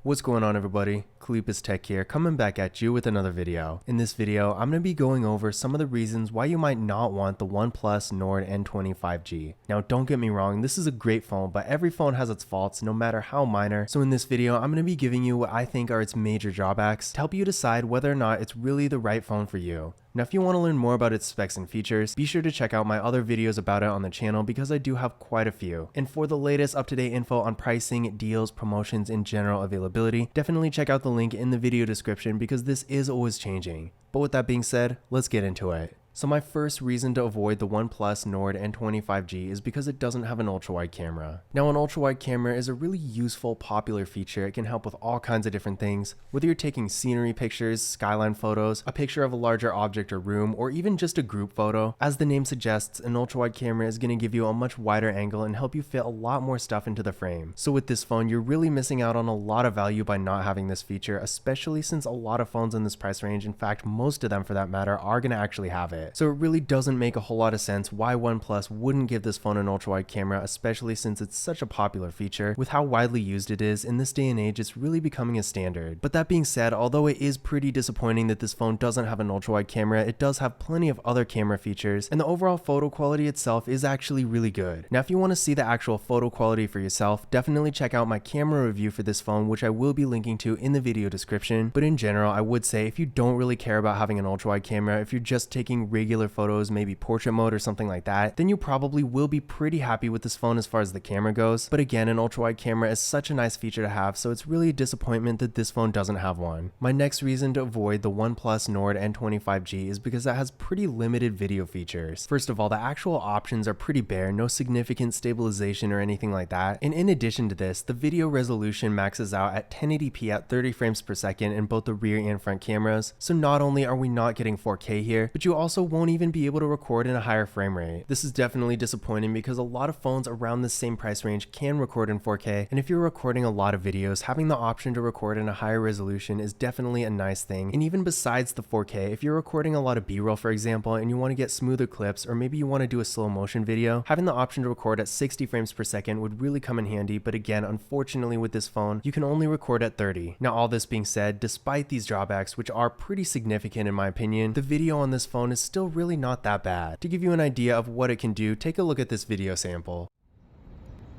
What's going on, everybody? Kalipus Tech here, coming back at you with another video. In this video, I'm going to be going over some of the reasons why you might not want the OnePlus Nord N20 5G. Now, don't get me wrong, this is a great phone, but every phone has its faults, no matter how minor. So in this video, I'm going to be giving you what I think are its major drawbacks to help you decide whether or not it's really the right phone for you. Now, if you want to learn more about its specs and features, be sure to check out my other videos about it on the channel because I do have quite a few. And for the latest up-to-date info on pricing, deals, promotions, and general availability, definitely check out the link in the video description because this is always changing. But with that being said, let's get into it. So my first reason to avoid the OnePlus Nord N20 5G is because it doesn't have an ultrawide camera. Now, an ultrawide camera is a really useful, popular feature. It can help with all kinds of different things, whether you're taking scenery pictures, skyline photos, a picture of a larger object or room, or even just a group photo. As the name suggests, an ultrawide camera is going to give you a much wider angle and help you fit a lot more stuff into the frame. So with this phone, you're really missing out on a lot of value by not having this feature, especially since a lot of phones in this price range, in fact most of them for that matter, are going to actually have it. So it really doesn't make a whole lot of sense why OnePlus wouldn't give this phone an ultrawide camera, especially since it's such a popular feature. With how widely used it is, in this day and age, it's really becoming a standard. But that being said, although it is pretty disappointing that this phone doesn't have an ultrawide camera, it does have plenty of other camera features, and the overall photo quality itself is actually really good. Now, if you want to see the actual photo quality for yourself, definitely check out my camera review for this phone, which I will be linking to in the video description. But in general, I would say if you don't really care about having an ultrawide camera, if you're just taking regular photos, maybe portrait mode or something like that, then you probably will be pretty happy with this phone as far as the camera goes. But again, an ultrawide camera is such a nice feature to have, so it's really a disappointment that this phone doesn't have one. My next reason to avoid the OnePlus Nord N20 5G is because it has pretty limited video features. First of all, the actual options are pretty bare, no significant stabilization or anything like that. And in addition to this, the video resolution maxes out at 1080p at 30 frames per second in both the rear and front cameras. So not only are we not getting 4K here, but you also won't even be able to record in a higher frame rate. This is definitely disappointing because a lot of phones around the same price range can record in 4K, and if you're recording a lot of videos, having the option to record in a higher resolution is definitely a nice thing. And even besides the 4K, if you're recording a lot of B-roll, for example, and you want to get smoother clips, or maybe you want to do a slow motion video, having the option to record at 60 frames per second would really come in handy. But again, unfortunately with this phone, you can only record at 30. Now, all this being said, despite these drawbacks, which are pretty significant in my opinion, the video on this phone is still really not that bad. To give you an idea of what it can do, take a look at this video sample.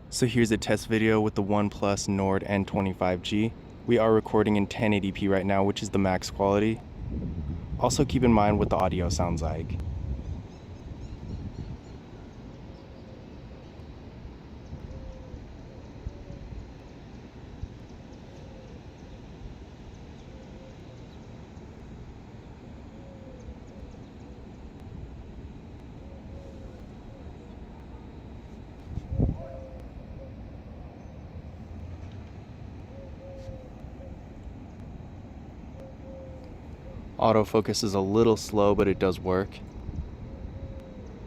So here's a test video with the OnePlus Nord N20 5G. We are recording in 1080p right now, which is the max quality. Also keep in mind what the audio sounds like. Autofocus is a little slow, but it does work.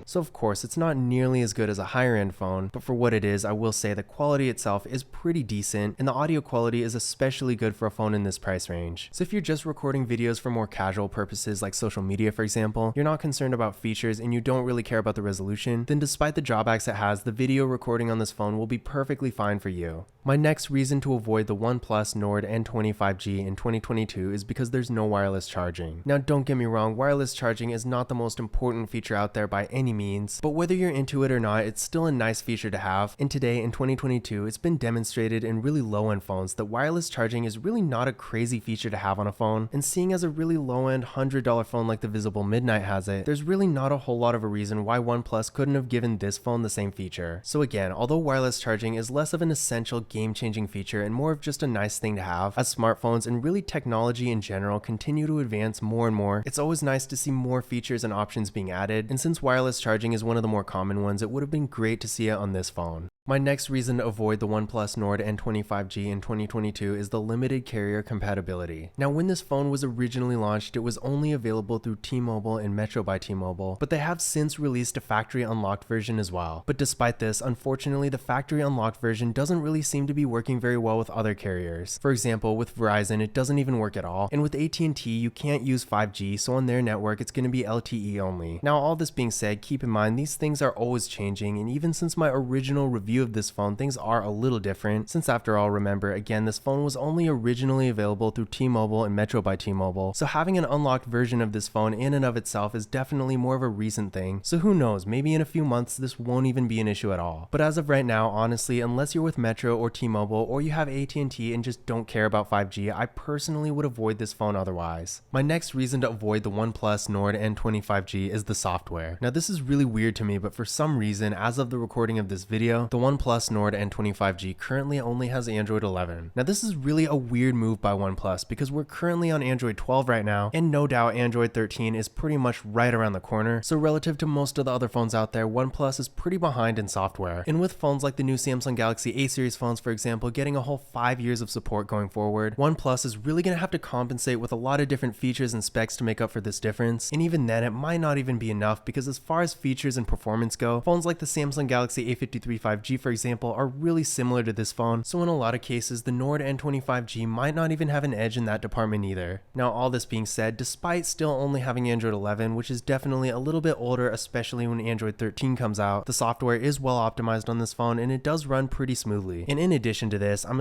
So of course, it's not nearly as good as a higher end phone, but for what it is, I will say the quality itself is pretty decent, and the audio quality is especially good for a phone in this price range. So if you're just recording videos for more casual purposes like social media, for example, you're not concerned about features and you don't really care about the resolution, then despite the drawbacks it has, the video recording on this phone will be perfectly fine for you. My next reason to avoid the OnePlus Nord N20 5G in 2022 is because there's no wireless charging. Now, don't get me wrong, wireless charging is not the most important feature out there by any means, but whether you're into it or not, it's still a nice feature to have. And today, in 2022, it's been demonstrated in really low-end phones that wireless charging is really not a crazy feature to have on a phone. And seeing as a really low-end $100 phone like the Visible Midnight has it, there's really not a whole lot of a reason why OnePlus couldn't have given this phone the same feature. So again, although wireless charging is less of an essential game-changing feature and more of just a nice thing to have, as smartphones and really technology in general continue to advance more and more, it's always nice to see more features and options being added. And since wireless charging is one of the more common ones, it would have been great to see it on this phone. My next reason to avoid the OnePlus Nord N20 5G in 2022 is the limited carrier compatibility. Now, when this phone was originally launched, it was only available through T-Mobile and Metro by T-Mobile, but they have since released a factory unlocked version as well. But despite this, unfortunately, the factory unlocked version doesn't really seem to be working very well with other carriers. For example, with Verizon, it doesn't even work at all, and with AT&T, you can't use 5G, so on their network, it's going to be LTE only. Now, all this being said, keep keep in mind these things are always changing, and even since my original review of this phone, things are a little different, since after all, remember, again, this phone was only originally available through T-Mobile and Metro by T-Mobile, so having an unlocked version of this phone in and of itself is definitely more of a recent thing, so who knows, maybe in a few months this won't even be an issue at all. But as of right now, honestly, unless you're with Metro or T-Mobile, or you have AT&T and just don't care about 5G, I personally would avoid this phone otherwise. My next reason to avoid the OnePlus Nord N20 5G is the software. Now this is really weird to me, but for some reason, as of the recording of this video, the OnePlus Nord N20 5G currently only has Android 11. Now this is really a weird move by OnePlus because we're currently on Android 12 right now, and no doubt Android 13 is pretty much right around the corner, so relative to most of the other phones out there, OnePlus is pretty behind in software. And with phones like the new Samsung Galaxy A series phones, for example, getting a whole 5 years of support going forward, OnePlus is really going to have to compensate with a lot of different features and specs to make up for this difference, and even then it might not even be enough because as far as features and performance go, phones like the Samsung Galaxy A53 5G, for example, are really similar to this phone, so in a lot of cases the Nord N20 5G might not even have an edge in that department either. Now all this being said, despite still only having Android 11, which is definitely a little bit older, especially when Android 13 comes out, the software is well optimized on this phone and it does run pretty smoothly. And in addition to this, I'm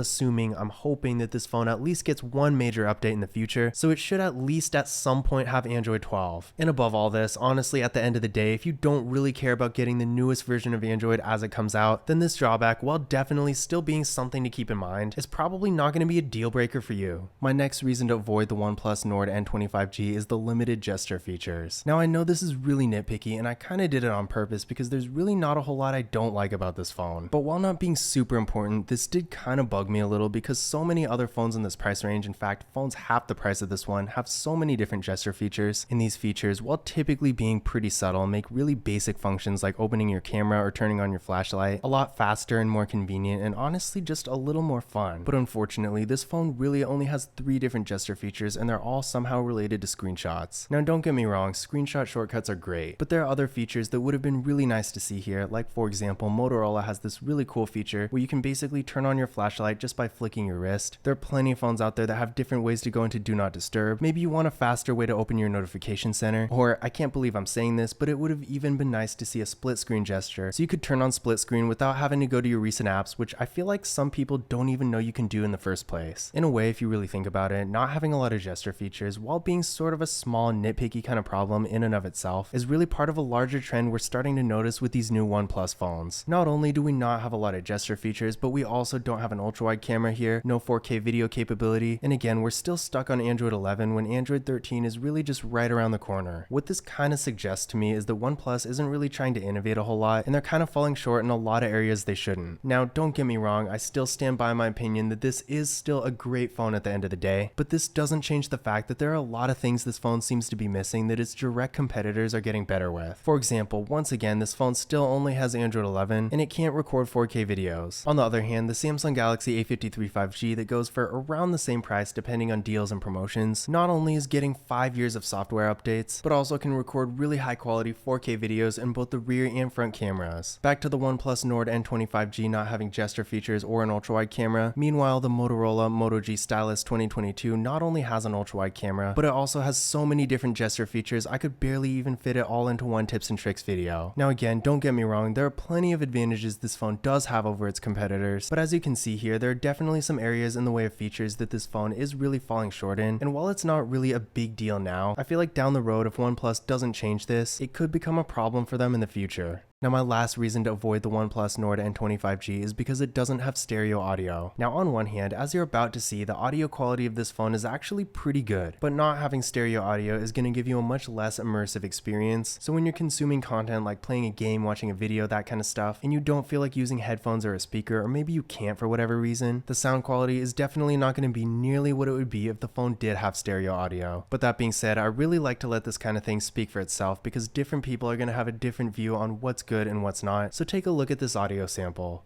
hoping that this phone at least gets one major update in the future, so it should at least at some point have Android 12. And above all this, honestly, at the end of the day, if you don't really care about getting the newest version of Android as it comes out, then this drawback, while definitely still being something to keep in mind, is probably not going to be a deal breaker for you. My next reason to avoid the OnePlus Nord N20 5G is the limited gesture features. Now I know this is really nitpicky and I kind of did it on purpose because there's really not a whole lot I don't like about this phone. But while not being super important, this did kind of bug me a little because so many other phones in this price range, in fact phones half the price of this one, have so many different gesture features, and these features, while typically being pretty subtle, make really basic functions like opening your camera or turning on your flashlight a lot faster and more convenient, and honestly just a little more fun. But unfortunately, this phone really only has 3 different gesture features and they're all somehow related to screenshots. Now don't get me wrong, screenshot shortcuts are great, but there are other features that would have been really nice to see here, like for example, Motorola has this really cool feature where you can basically turn on your flashlight just by flicking your wrist. There are plenty of phones out there that have different ways to go into Do Not Disturb. Maybe you want a faster way to open your notification center, or I can't believe I'm saying this, but it would have even been nice to see a split screen gesture, so you could turn on split screen without having to go to your recent apps, which I feel like some people don't even know you can do in the first place. In a way, if you really think about it, not having a lot of gesture features, while being sort of a small nitpicky kind of problem in and of itself, is really part of a larger trend we're starting to notice with these new OnePlus phones. Not only do we not have a lot of gesture features, but we also don't have an ultra-wide camera here, no 4K video capability, and again, we're still stuck on Android 11 when Android 13 is really just right around the corner. What this kind of suggests to me is that OnePlus isn't really trying to innovate a whole lot, and they're kind of falling short in a lot of areas they shouldn't. Now, don't get me wrong, I still stand by my opinion that this is still a great phone at the end of the day, but this doesn't change the fact that there are a lot of things this phone seems to be missing that its direct competitors are getting better with. For example, once again, this phone still only has Android 11, and it can't record 4K videos. On the other hand, the Samsung Galaxy A53 5G that goes for around the same price depending on deals and promotions, not only is getting 5 years of software updates, but also can record really high quality 4K videos in both the rear and front cameras. Back to the OnePlus Nord N20 5G not having gesture features or an ultra-wide camera, meanwhile the Motorola Moto G Stylus 2022 not only has an ultra-wide camera, but it also has so many different gesture features I could barely even fit it all into one tips and tricks video. Now again, don't get me wrong, there are plenty of advantages this phone does have over its competitors, but as you can see here, there are definitely some areas in the way of features that this phone is really falling short in, and while it's not really a big deal now, I feel like down the road if OnePlus doesn't change this, it could become a problem for them in the future. Now my last reason to avoid the OnePlus Nord N20 5G is because it doesn't have stereo audio. Now on one hand, as you're about to see, the audio quality of this phone is actually pretty good, but not having stereo audio is going to give you a much less immersive experience, so when you're consuming content like playing a game, watching a video, that kind of stuff, and you don't feel like using headphones or a speaker, or maybe you can't for whatever reason, the sound quality is definitely not going to be nearly what it would be if the phone did have stereo audio. But that being said, I really like to let this kind of thing speak for itself because different people are going to have a different view on what's good and what's not, so take a look at this audio sample.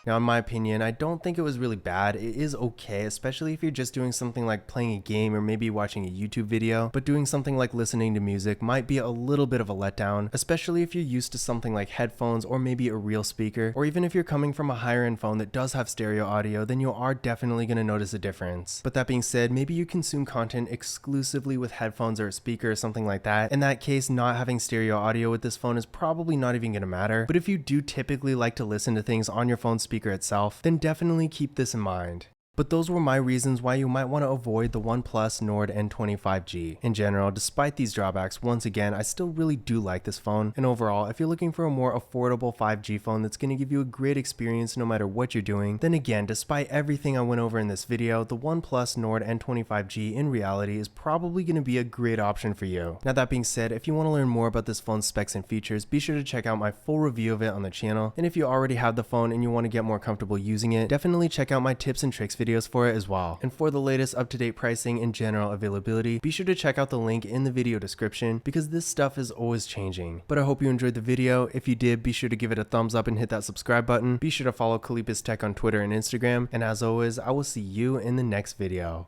Now, in my opinion, I don't think it was really bad. It is okay, especially if you're just doing something like playing a game or maybe watching a YouTube video, but doing something like listening to music might be a little bit of a letdown, especially if you're used to something like headphones or maybe a real speaker, or even if you're coming from a higher end phone that does have stereo audio, then you are definitely going to notice a difference. But that being said, maybe you consume content exclusively with headphones or a speaker or something like that. In that case, not having stereo audio with this phone is probably not even going to matter. But if you do typically like to listen to things on your phone speaker itself, then definitely keep this in mind. But those were my reasons why you might want to avoid the OnePlus Nord N20 5G. In general, despite these drawbacks, once again, I still really do like this phone. And overall, if you're looking for a more affordable 5G phone that's going to give you a great experience no matter what you're doing, then again, despite everything I went over in this video, the OnePlus Nord N20 5G in reality is probably going to be a great option for you. Now that being said, if you want to learn more about this phone's specs and features, be sure to check out my full review of it on the channel. And if you already have the phone and you want to get more comfortable using it, definitely check out my tips and tricks videos for it as well. And for the latest up-to-date pricing and general availability, be sure to check out the link in the video description because this stuff is always changing. But I hope you enjoyed the video. If you did, be sure to give it a thumbs up and hit that subscribe button. Be sure to follow Compatibility Tech on Twitter and Instagram. And as always, I will see you in the next video.